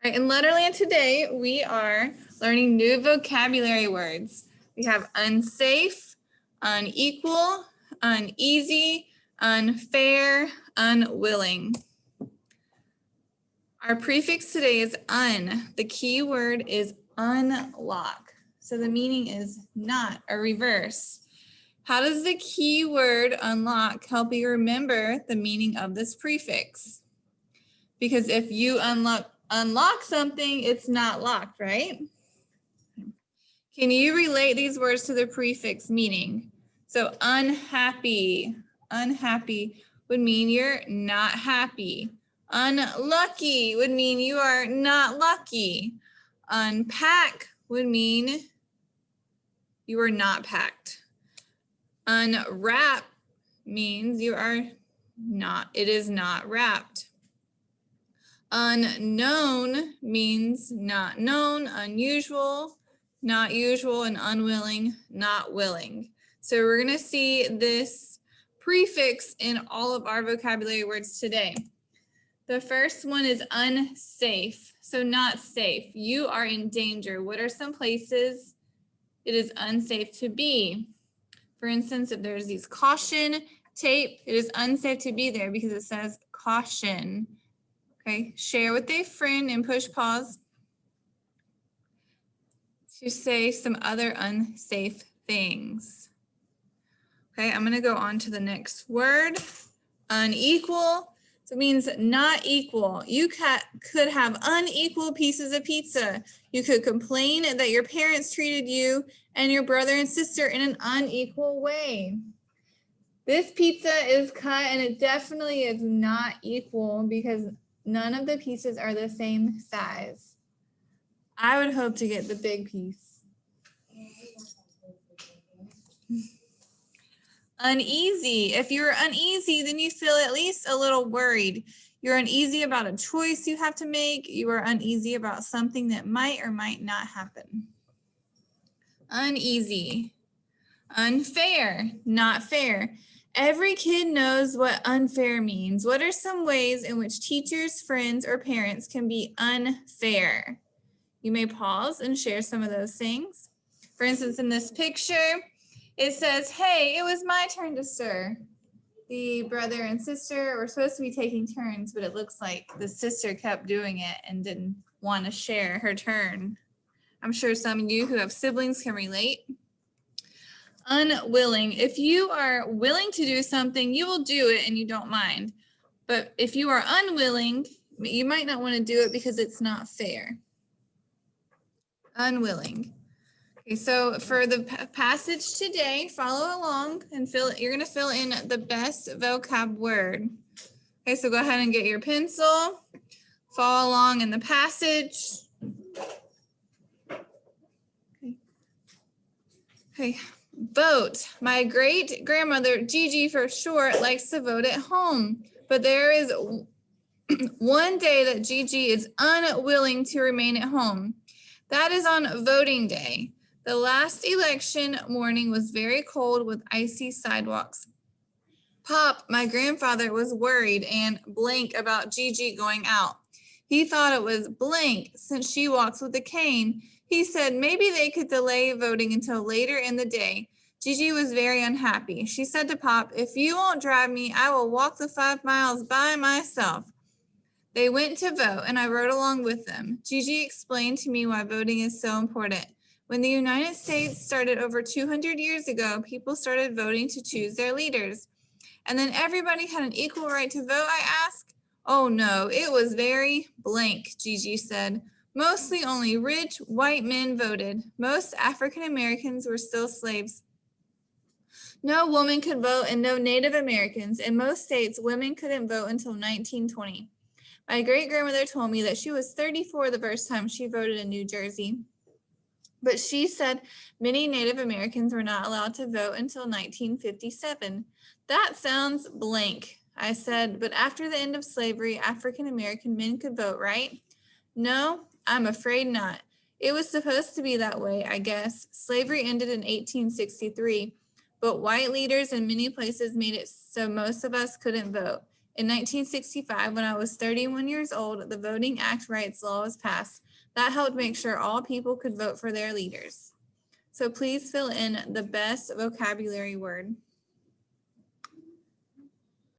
All right, in Letterland today, we are learning new vocabulary words. We have unsafe, unequal, uneasy, unfair, unwilling. Our prefix today is un. The key word is unlock. So the meaning is not or reverse. How does the key word unlock help you remember the meaning of this prefix? Because if you unlock something, it's not locked, right? Can you relate these words to the prefix meaning? So unhappy would mean you're not happy. Unlucky would mean you are not lucky. Unpack would mean you are not packed. Unwrap means you are not, it is not wrapped. Unknown means not known, unusual, not usual, and unwilling, not willing. So we're going to see this prefix in all of our vocabulary words today. The first one is unsafe. So not safe. You are in danger. What are some places it is unsafe to be? For instance, if there's these caution tape, it is unsafe to be there because it says caution. Okay, share with a friend and push pause to say some other unsafe things. Okay, I'm going to go on to the next word, unequal. So it means not equal. You could have unequal pieces of pizza. You could complain that your parents treated you and your brother and sister in an unequal way. This pizza is cut and it definitely is not equal because none of the pieces are the same size. I would hope to get the big piece. Uneasy. If you're uneasy, then you feel at least a little worried. You're uneasy about a choice you have to make. You are uneasy about something that might or might not happen. Uneasy. Unfair. Not fair. Every kid knows what unfair means. What are some ways in which teachers, friends, or parents can be unfair? You may pause and share some of those things. For instance, in this picture, it says, hey, it was my turn to stir. The brother and sister were supposed to be taking turns, but it looks like the sister kept doing it and didn't want to share her turn. I'm sure some of you who have siblings can relate. Unwilling. If you are willing to do something, you will do it and you don't mind. But if you are unwilling, you might not want to do it because it's not fair. Unwilling. Okay, so for the passage today, follow along and you're going to fill in the best vocab word. Okay, so go ahead and get your pencil, follow along in the passage. Okay, vote. My great grandmother, Gigi for short, likes to vote at home, but there is one day that Gigi is unwilling to remain at home. That is on voting day. The last election morning was very cold with icy sidewalks. Pop, my grandfather, was worried and blank about Gigi going out. He thought it was blank since she walks with a cane. He said maybe they could delay voting until later in the day. Gigi was very unhappy. She said to Pop, if you won't drive me, I will walk the 5 miles by myself. They went to vote and I rode along with them. Gigi explained to me why voting is so important. When the United States started over 200 years ago, people started voting to choose their leaders. And then everybody had an equal right to vote, I asked. Oh no, it was very blank, Gigi said. Mostly only rich white men voted. Most African Americans were still slaves. No woman could vote and no Native Americans. In most states, women couldn't vote until 1920. My great-grandmother told me that she was 34 the first time she voted in New Jersey. But she said many Native Americans were not allowed to vote until 1957. That sounds blank, I said, but after the end of slavery, African American men could vote, right? No, I'm afraid not. It was supposed to be that way, I guess. Slavery ended in 1863, but white leaders in many places made it so most of us couldn't vote. In 1965, when I was 31 years old, the Voting Act Rights Law was passed. That helped make sure all people could vote for their leaders. So please fill in the best vocabulary word.